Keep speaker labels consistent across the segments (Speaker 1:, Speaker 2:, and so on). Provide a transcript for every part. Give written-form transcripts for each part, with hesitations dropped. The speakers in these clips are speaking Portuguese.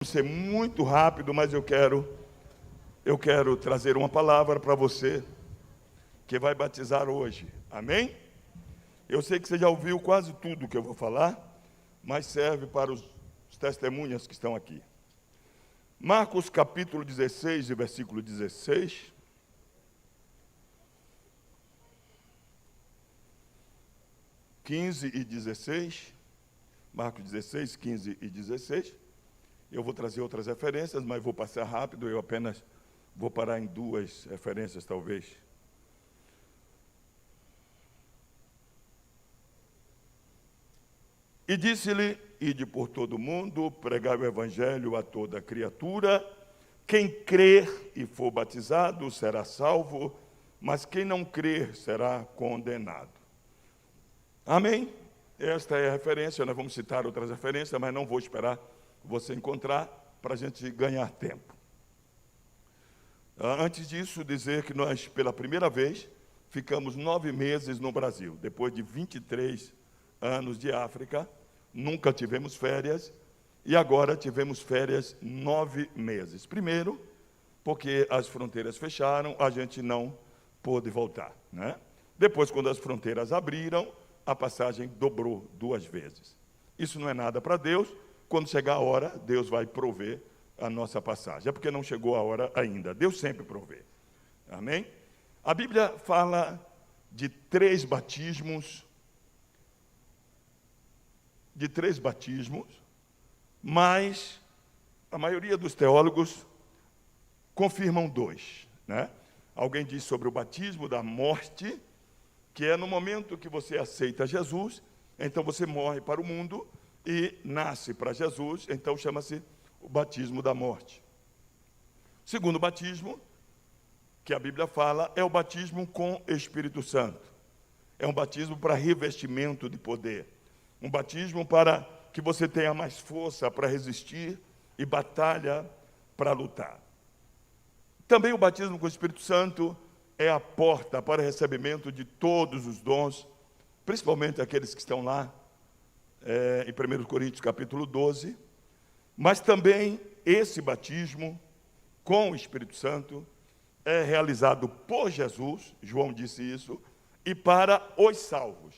Speaker 1: Ser muito rápido, mas eu quero trazer uma palavra para você que vai batizar hoje. Amém? Eu sei que você já ouviu quase tudo que eu vou falar, mas serve para os testemunhas que estão aqui. Marcos capítulo 16 e versículo 16. e 16. Marcos 16, 15 e 16. Eu vou trazer outras referências, mas vou passar rápido, eu apenas vou parar em duas referências, talvez. E disse-lhe: ide por todo o mundo, pregai o evangelho a toda criatura. Quem crer e for batizado será salvo, mas quem não crer será condenado. Amém? Esta é a referência, nós vamos citar outras referências, mas não vou esperar você encontrar para a gente ganhar tempo. Antes disso, dizer que nós, pela primeira vez, ficamos 9 meses no Brasil. Depois de 23 anos de África, nunca tivemos férias, e agora tivemos férias 9 meses. Primeiro, porque as fronteiras fecharam, a gente não pôde voltar, né? Depois, quando as fronteiras abriram, a passagem dobrou 2 vezes. Isso não é nada para Deus. Quando chegar a hora, Deus vai prover a nossa passagem. É porque não chegou a hora ainda. Deus sempre provê. Amém? A Bíblia fala de 3 batismos. Mas a maioria dos teólogos confirmam 2. Né? Alguém diz sobre o batismo da morte, que é no momento que você aceita Jesus, então você morre para o mundo e nasce para Jesus, então chama-se o batismo da morte. Segundo batismo, que a Bíblia fala, é o batismo com Espírito Santo. É um batismo para revestimento de poder. Um batismo para que você tenha mais força para resistir e batalha para lutar. Também o batismo com o Espírito Santo é a porta para o recebimento de todos os dons, principalmente aqueles que estão lá, em 1 Coríntios capítulo 12, mas também esse batismo com o Espírito Santo é realizado por Jesus, João disse isso, e para os salvos.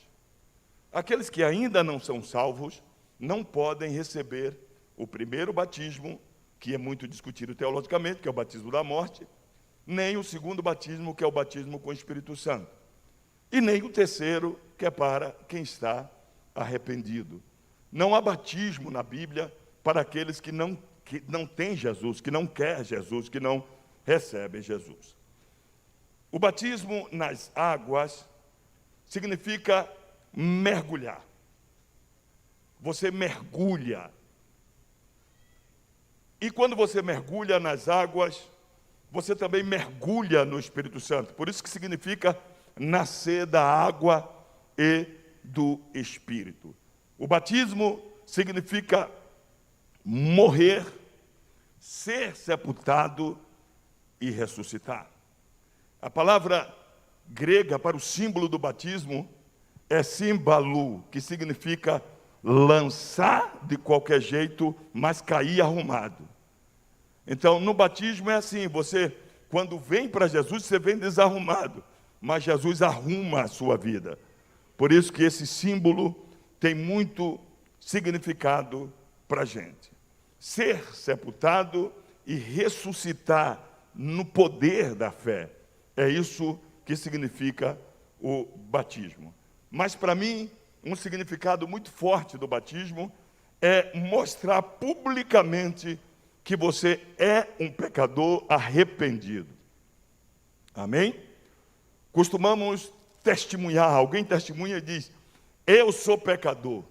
Speaker 1: Aqueles que ainda não são salvos não podem receber o primeiro batismo, que é muito discutido teologicamente, que é o batismo da morte, nem o segundo batismo, que é o batismo com o Espírito Santo, e nem o terceiro, que é para quem está arrependido. Não há batismo na Bíblia para aqueles que não têm Jesus, que não querem Jesus, que não recebem Jesus. O batismo nas águas significa mergulhar. Você mergulha. E quando você mergulha nas águas, você também mergulha no Espírito Santo. Por isso que significa nascer da água e do Espírito. O batismo significa morrer, ser sepultado e ressuscitar. A palavra grega para o símbolo do batismo é símbalo, que significa lançar de qualquer jeito, mas cair arrumado. Então, no batismo é assim, você, quando vem para Jesus, você vem desarrumado, mas Jesus arruma a sua vida. Por isso que esse símbolo tem muito significado para a gente. Ser sepultado e ressuscitar no poder da fé. É isso que significa o batismo. Mas para mim, um significado muito forte do batismo é mostrar publicamente que você é um pecador arrependido. Amém? Costumamos testemunhar, alguém testemunha e diz: eu sou pecador.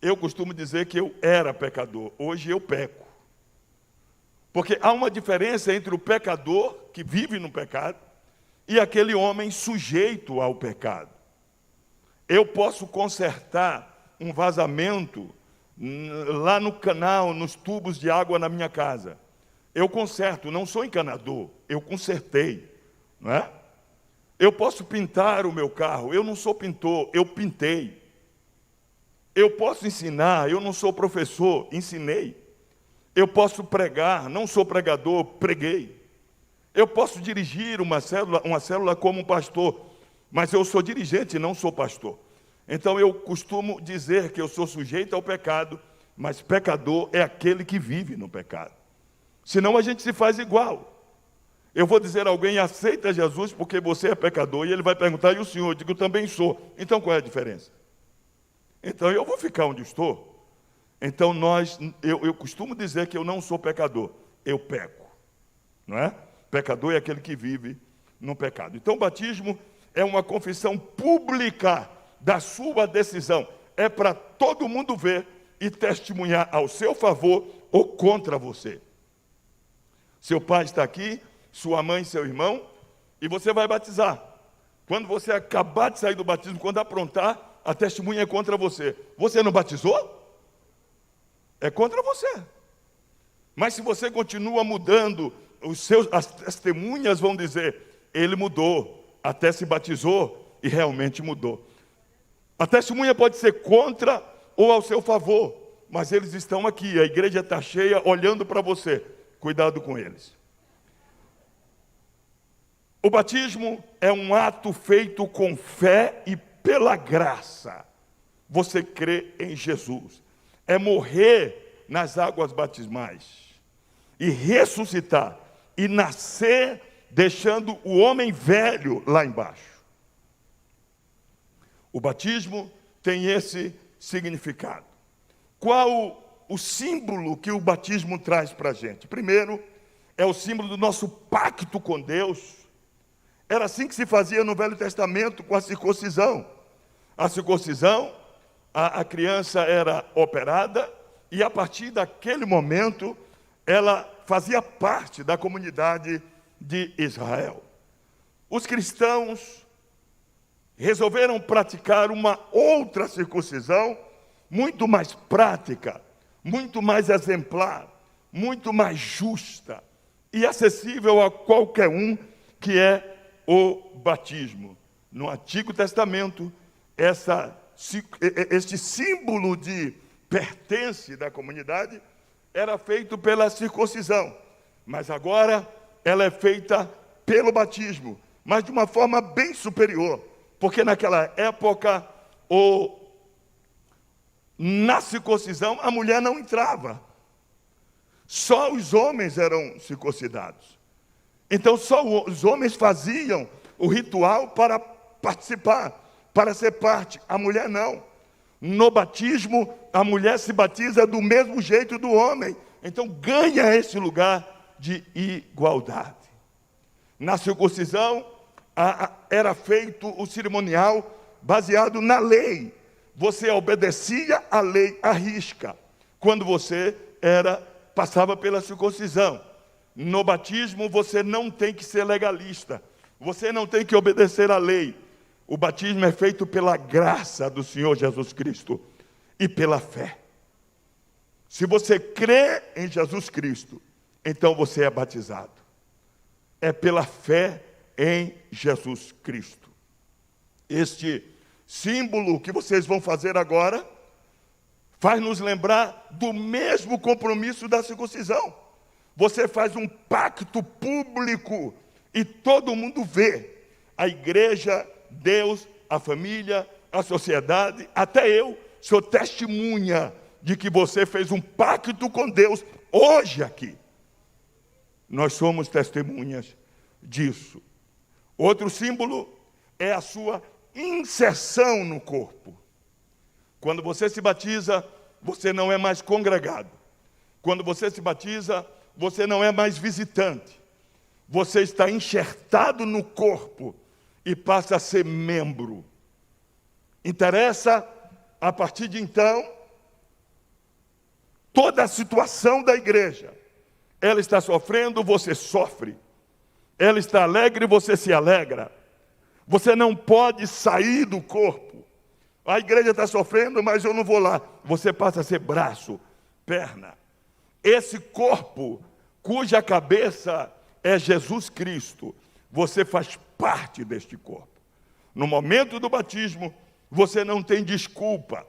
Speaker 1: Eu costumo dizer que eu era pecador, hoje eu peco. Porque há uma diferença entre o pecador que vive no pecado e aquele homem sujeito ao pecado. Eu posso consertar um vazamento lá no canal, nos tubos de água na minha casa. Eu conserto, não sou encanador, eu consertei, não é? Eu posso pintar o meu carro, eu não sou pintor, eu pintei. Eu posso ensinar, eu não sou professor, ensinei. Eu posso pregar, não sou pregador, preguei. Eu posso dirigir uma célula como pastor, mas eu sou dirigente, não sou pastor. Então eu costumo dizer que eu sou sujeito ao pecado, mas pecador é aquele que vive no pecado. Senão a gente se faz igual. Eu vou dizer a alguém, aceita Jesus porque você é pecador, e ele vai perguntar, e o senhor? Eu digo, eu também sou. Então qual é a diferença? Então eu vou ficar onde estou. Então eu costumo dizer que eu não sou pecador, eu peco, não é? Pecador é aquele que vive no pecado. Então o batismo é uma confissão pública da sua decisão. É para todo mundo ver e testemunhar ao seu favor ou contra você. Seu pai está aqui, sua mãe, seu irmão, e você vai batizar. Quando você acabar de sair do batismo, quando aprontar, a testemunha é contra você. Você não batizou? É contra você. Mas se você continua mudando, as testemunhas vão dizer, ele mudou, até se batizou e realmente mudou. A testemunha pode ser contra ou ao seu favor, mas eles estão aqui, a igreja está cheia, olhando para você. Cuidado com eles. O batismo é um ato feito com fé e pela graça. Você crê em Jesus. É morrer nas águas batismais e ressuscitar e nascer deixando o homem velho lá embaixo. O batismo tem esse significado. Qual o símbolo que o batismo traz para a gente? Primeiro, é o símbolo do nosso pacto com Deus. Era assim que se fazia no Velho Testamento com a circuncisão. A circuncisão, a criança era operada e a partir daquele momento ela fazia parte da comunidade de Israel. Os cristãos resolveram praticar uma outra circuncisão, muito mais prática, muito mais exemplar, muito mais justa e acessível a qualquer um, que é o batismo. No Antigo Testamento, este símbolo de pertence da comunidade era feito pela circuncisão, mas agora ela é feita pelo batismo, mas de uma forma bem superior, porque naquela época, na circuncisão, a mulher não entrava. Só os homens eram circuncidados. Então só os homens faziam o ritual para participar, para ser parte. A mulher não. No batismo, a mulher se batiza do mesmo jeito do homem. Então ganha esse lugar de igualdade. Na circuncisão, era feito o cerimonial baseado na lei. Você obedecia à lei à risca, quando você passava pela circuncisão. No batismo, você não tem que ser legalista. Você não tem que obedecer à lei. O batismo é feito pela graça do Senhor Jesus Cristo e pela fé. Se você crê em Jesus Cristo, então você é batizado. É pela fé em Jesus Cristo. Este símbolo que vocês vão fazer agora faz nos lembrar do mesmo compromisso da circuncisão. Você faz um pacto público e todo mundo vê. A igreja, Deus, a família, a sociedade, até eu sou testemunha de que você fez um pacto com Deus hoje aqui. Nós somos testemunhas disso. Outro símbolo é a sua inserção no corpo. Quando você se batiza, você não é mais congregado. Quando você se batiza, você não é mais visitante. Você está enxertado no corpo e passa a ser membro. Interessa, a partir de então, toda a situação da igreja. Ela está sofrendo, você sofre. Ela está alegre, você se alegra. Você não pode sair do corpo. A igreja está sofrendo, mas eu não vou lá. Você passa a ser braço, perna. Esse corpo, cuja cabeça é Jesus Cristo, você faz parte deste corpo. No momento do batismo, você não tem desculpa.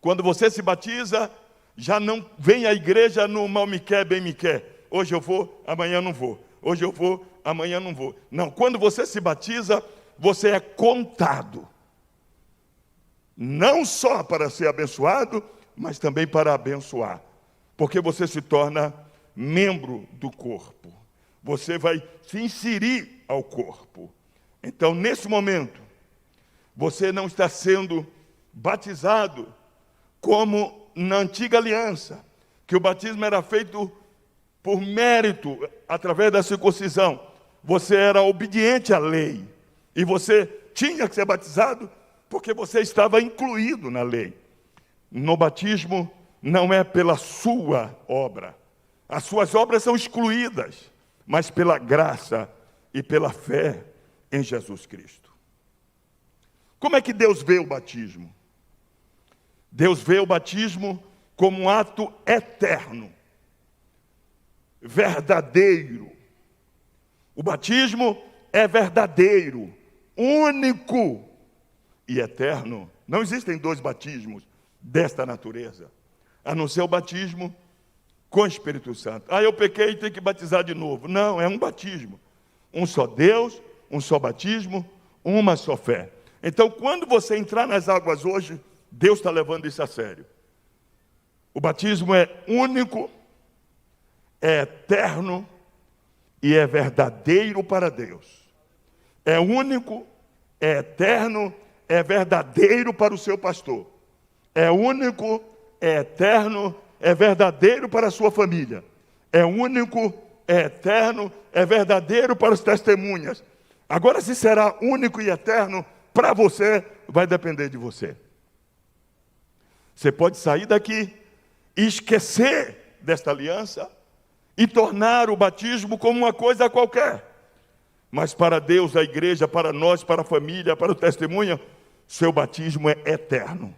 Speaker 1: Quando você se batiza, já não vem à igreja no mal me quer, bem me quer. Hoje eu vou, amanhã não vou. Hoje eu vou, amanhã não vou. Não, quando você se batiza, você é contado. Não só para ser abençoado, mas também para abençoar. Porque você se torna membro do corpo. Você vai se inserir ao corpo. Então, nesse momento, você não está sendo batizado como na antiga aliança, que o batismo era feito por mérito, através da circuncisão. Você era obediente à lei. E você tinha que ser batizado porque você estava incluído na lei. No batismo, não é pela sua obra. As suas obras são excluídas, mas pela graça e pela fé em Jesus Cristo. Como é que Deus vê o batismo? Deus vê o batismo como um ato eterno, verdadeiro. O batismo é verdadeiro, único e eterno. Não existem dois batismos desta natureza, a não ser o batismo com o Espírito Santo. Eu pequei e tenho que batizar de novo. Não, é um batismo. Um só Deus, um só batismo, uma só fé. Então, quando você entrar nas águas hoje, Deus está levando isso a sério. O batismo é único, é eterno e é verdadeiro para Deus. É único, é eterno, é verdadeiro para o seu pastor. É único, é eterno, é verdadeiro para a sua família. É único, é eterno, é verdadeiro para as testemunhas. Agora, se será único e eterno para você, vai depender de você. Você pode sair daqui e esquecer desta aliança e tornar o batismo como uma coisa qualquer. Mas para Deus, a igreja, para nós, para a família, para o testemunho, seu batismo é eterno,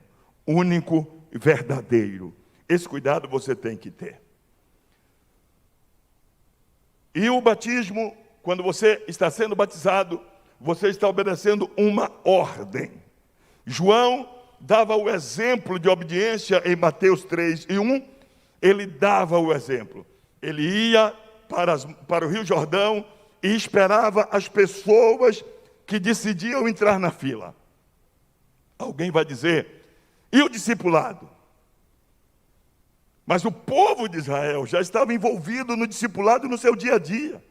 Speaker 1: único e verdadeiro. Esse cuidado você tem que ter. E o batismo, quando você está sendo batizado, você está obedecendo uma ordem. João dava o exemplo de obediência em Mateus 3:1. Ele dava o exemplo. Ele ia para o Rio Jordão e esperava as pessoas que decidiam entrar na fila. Alguém vai dizer, e o discipulado? Mas o povo de Israel já estava envolvido no discipulado no seu dia a dia.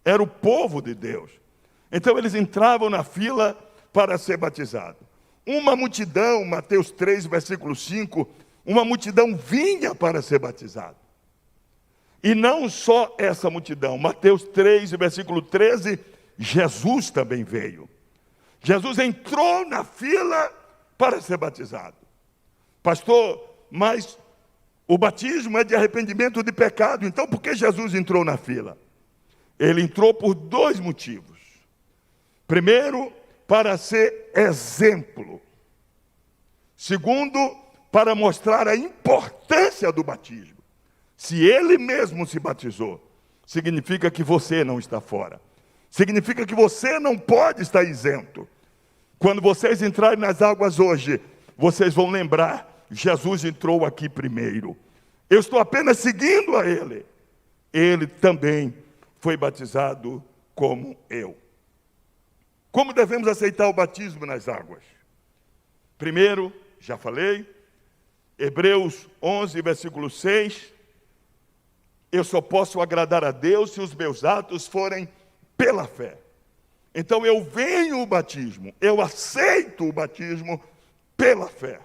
Speaker 1: Era o povo de Deus. Então eles entravam na fila para ser batizados. Uma multidão, Mateus 3, versículo 5, uma multidão vinha para ser batizado. E não só essa multidão, Mateus 3, versículo 13, Jesus também veio. Jesus entrou na fila para ser batizado. Pastor, mas o batismo é de arrependimento de pecado, então por que Jesus entrou na fila? Ele entrou por dois motivos. Primeiro, para ser exemplo. Segundo, para mostrar a importância do batismo. Se ele mesmo se batizou, significa que você não está fora. Significa que você não pode estar isento. Quando vocês entrarem nas águas hoje, vocês vão lembrar, Jesus entrou aqui primeiro. Eu estou apenas seguindo a ele. Ele também foi batizado como eu. Como devemos aceitar o batismo nas águas? Primeiro, já falei, Hebreus 11, versículo 6, eu só posso agradar a Deus se os meus atos forem pela fé. Então eu venho o batismo, eu aceito o batismo pela fé.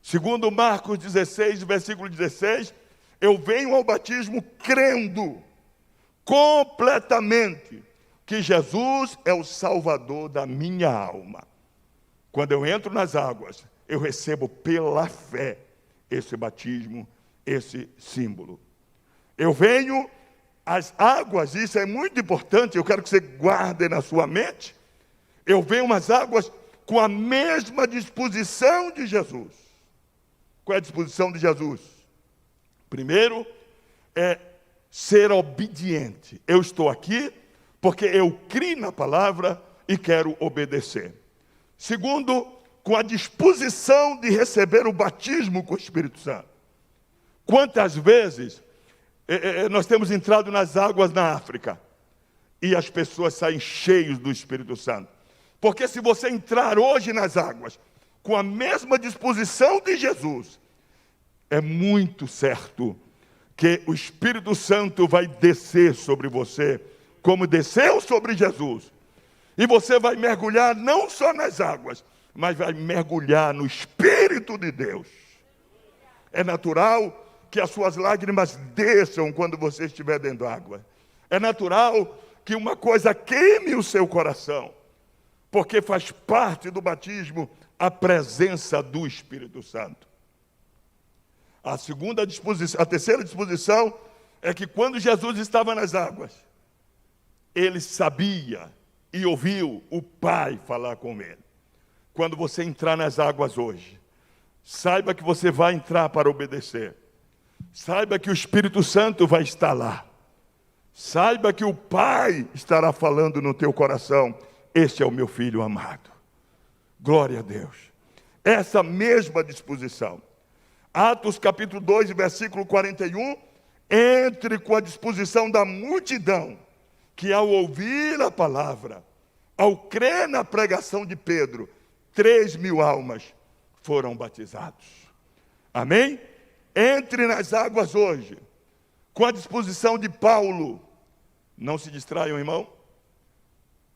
Speaker 1: Segundo Marcos 16, versículo 16, eu venho ao batismo crendo completamente que Jesus é o Salvador da minha alma. Quando eu entro nas águas, eu recebo pela fé esse batismo, esse símbolo. Eu venho às águas, isso é muito importante, eu quero que você guarde na sua mente. Eu venho às águas com a mesma disposição de Jesus. Qual é a disposição de Jesus? Primeiro, é ser obediente. Eu estou aqui porque eu criei na palavra e quero obedecer. Segundo, com a disposição de receber o batismo com o Espírito Santo. Quantas vezes nós temos entrado nas águas na África e as pessoas saem cheias do Espírito Santo? Porque se você entrar hoje nas águas com a mesma disposição de Jesus, é muito certo que o Espírito Santo vai descer sobre você, como desceu sobre Jesus. E você vai mergulhar não só nas águas, mas vai mergulhar no Espírito de Deus. É natural que as suas lágrimas desçam quando você estiver dentro da água. É natural que uma coisa queime o seu coração, porque faz parte do batismo a presença do Espírito Santo. A terceira disposição é que quando Jesus estava nas águas, ele sabia e ouviu o Pai falar com ele. Quando você entrar nas águas hoje, saiba que você vai entrar para obedecer. Saiba que o Espírito Santo vai estar lá. Saiba que o Pai estará falando no teu coração: este é o meu filho amado. Glória a Deus. Essa mesma disposição. Atos capítulo 2, versículo 41, entre com a disposição da multidão, que ao ouvir a palavra, ao crer na pregação de Pedro, 3.000 almas foram batizados. Amém? Entre nas águas hoje, com a disposição de Paulo. Não se distraiam, irmão.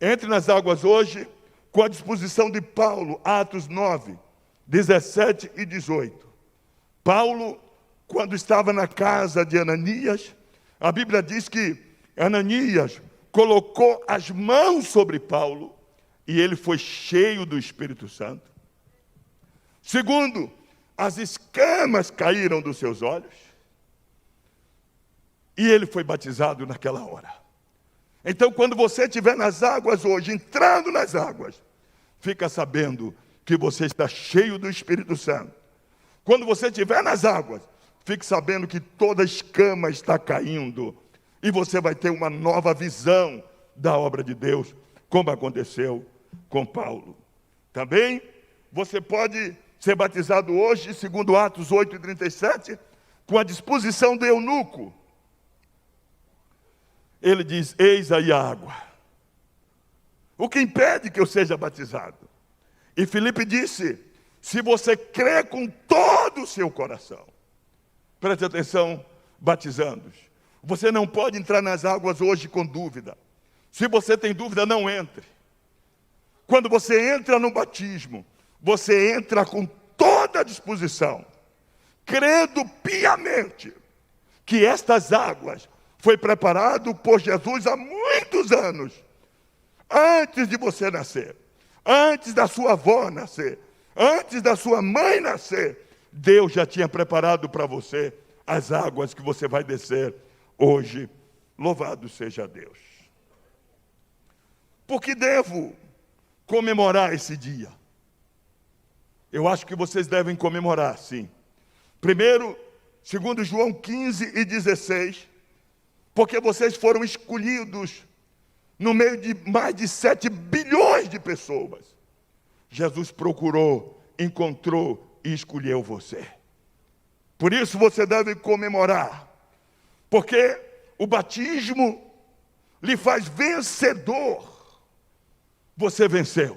Speaker 1: Entre nas águas hoje, com a disposição de Paulo. Atos 9, 17 e 18. Paulo, quando estava na casa de Ananias, a Bíblia diz que Ananias colocou as mãos sobre Paulo e ele foi cheio do Espírito Santo. Segundo, as escamas caíram dos seus olhos e ele foi batizado naquela hora. Então, quando você estiver nas águas hoje, entrando nas águas, fica sabendo que você está cheio do Espírito Santo. Quando você estiver nas águas, fique sabendo que toda escama está caindo e você vai ter uma nova visão da obra de Deus, como aconteceu com Paulo. Também você pode ser batizado hoje, segundo Atos 8:37, com a disposição do eunuco. Ele diz: eis aí a água. O que impede que eu seja batizado? E Filipe disse: se você crê com todo o seu coração. Preste atenção, batizandos. Você não pode entrar nas águas hoje com dúvida. Se você tem dúvida, não entre. Quando você entra no batismo, você entra com toda a disposição, crendo piamente que estas águas foi preparado por Jesus há muitos anos, antes de você nascer, antes da sua avó nascer, antes da sua mãe nascer. Deus já tinha preparado para você as águas que você vai descer hoje. Louvado seja Deus. Por que devo comemorar esse dia? Eu acho que vocês devem comemorar, sim. Primeiro, segundo João 15:16, porque vocês foram escolhidos no meio de mais de 7 bilhões de pessoas. Jesus procurou, encontrou e escolheu você. Por isso você deve comemorar, porque o batismo lhe faz vencedor. Você venceu.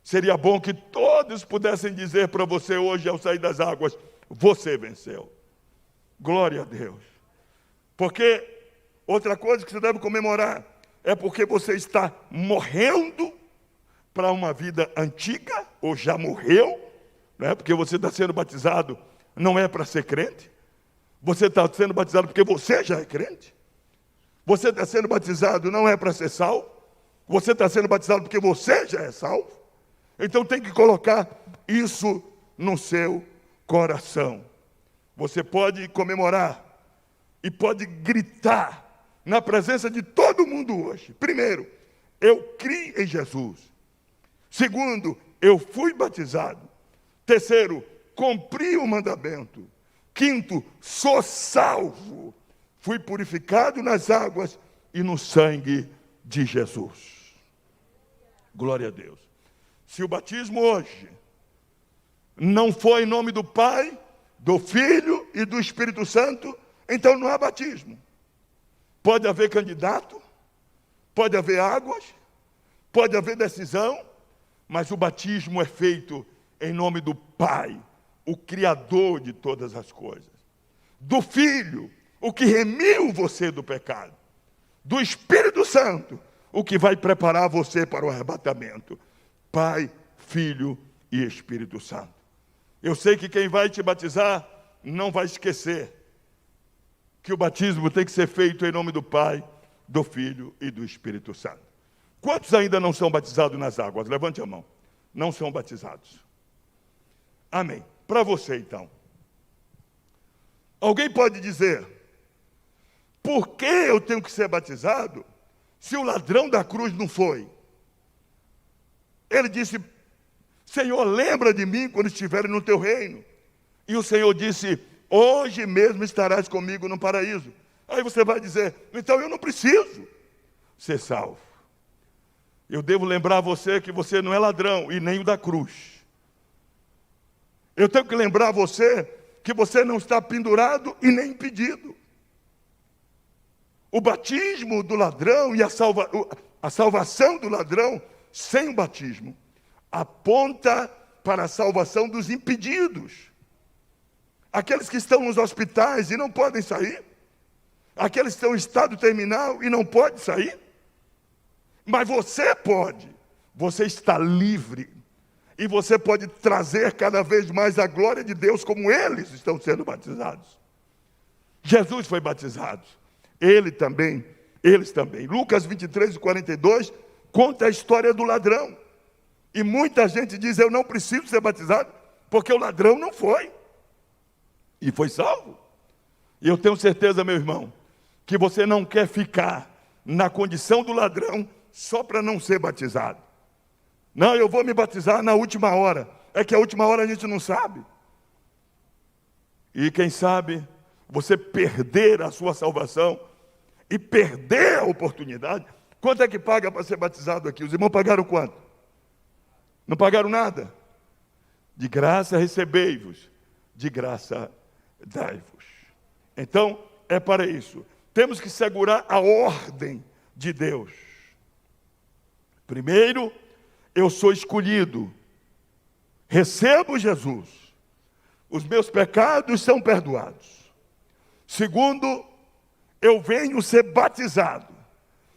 Speaker 1: Seria bom que todos pudessem dizer para você hoje, ao sair das águas: você venceu. Glória a Deus. Porque outra coisa que você deve comemorar é porque você está morrendo para uma vida antiga, ou já morreu, né? Porque você está sendo batizado, não é para ser crente. Você está sendo batizado porque você já é crente. Você está sendo batizado não é para ser salvo. Você está sendo batizado porque você já é salvo. Então tem que colocar isso no seu coração. Você pode comemorar e pode gritar na presença de todo mundo hoje. Primeiro, eu criei em Jesus. Segundo, eu fui batizado. Terceiro, cumpri o mandamento. Quinto, sou salvo. Fui purificado nas águas e no sangue de Jesus. Glória a Deus. Se o batismo hoje não foi em nome do Pai, do Filho e do Espírito Santo, então não há batismo. Pode haver candidato, pode haver águas, pode haver decisão, mas o batismo é feito em nome do Pai, o Criador de todas as coisas, do Filho, o que remiu você do pecado, do Espírito Santo, o que vai preparar você para o arrebatamento. Pai, Filho e Espírito Santo. Eu sei que quem vai te batizar não vai esquecer que o batismo tem que ser feito em nome do Pai, do Filho e do Espírito Santo. Quantos ainda não são batizados nas águas? Levante a mão. Não são batizados. Amém. Para você, então. Alguém pode dizer, por que eu tenho que ser batizado se o ladrão da cruz não foi? Ele disse, Senhor, lembra de mim quando estiver no teu reino. E o Senhor disse, hoje mesmo estarás comigo no paraíso. Aí você vai dizer, então eu não preciso ser salvo. Eu devo lembrar você que você não é ladrão e nem o da cruz. Eu tenho que lembrar você que você não está pendurado e nem impedido. O batismo do ladrão e a salvação do ladrão sem o batismo aponta para a salvação dos impedidos. Aqueles que estão nos hospitais e não podem sair. Aqueles que estão em estado terminal e não podem sair. Mas você pode. Você está livre. E você pode trazer cada vez mais a glória de Deus como eles estão sendo batizados. Jesus foi batizado. Eles também. Lucas 23, 42 conta a história do ladrão. E muita gente diz, eu não preciso ser batizado, porque o ladrão não foi. E foi salvo. E eu tenho certeza, meu irmão, que você não quer ficar na condição do ladrão só para não ser batizado. Não, eu vou me batizar na última hora. É que a última hora a gente não sabe. E quem sabe você perder a sua salvação e perder a oportunidade. Quanto é que paga para ser batizado aqui? Os irmãos pagaram quanto? Não pagaram nada? De graça recebei-vos, de graça dai-vos. Então, é para isso. Temos que segurar a ordem de Deus. Primeiro, eu sou escolhido. Recebo Jesus. Os meus pecados são perdoados. Segundo, eu venho ser batizado,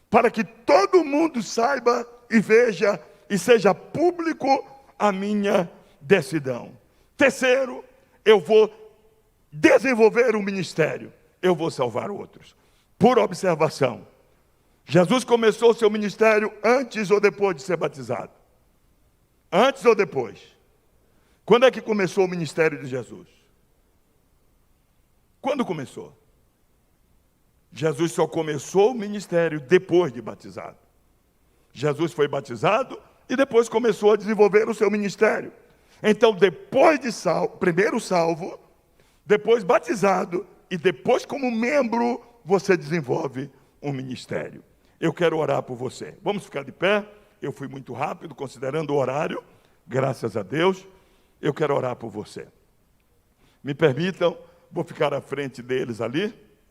Speaker 1: para que todo mundo saiba e veja e seja público a minha decisão. Terceiro, eu vou desenvolver um ministério. Eu vou salvar outros. Por observação, Jesus começou seu ministério antes ou depois de ser batizado? Antes ou depois? Quando é que começou o ministério de Jesus? Quando começou? Jesus só começou o ministério depois de batizado. Jesus foi batizado e depois começou a desenvolver o seu ministério. Então, depois de primeiro salvo, depois batizado e depois como membro, você desenvolve um ministério. Eu quero orar por você. Vamos ficar de pé. Eu fui muito rápido, considerando o horário. Graças a Deus. Eu quero orar por você. Me permitam, vou ficar à frente deles ali.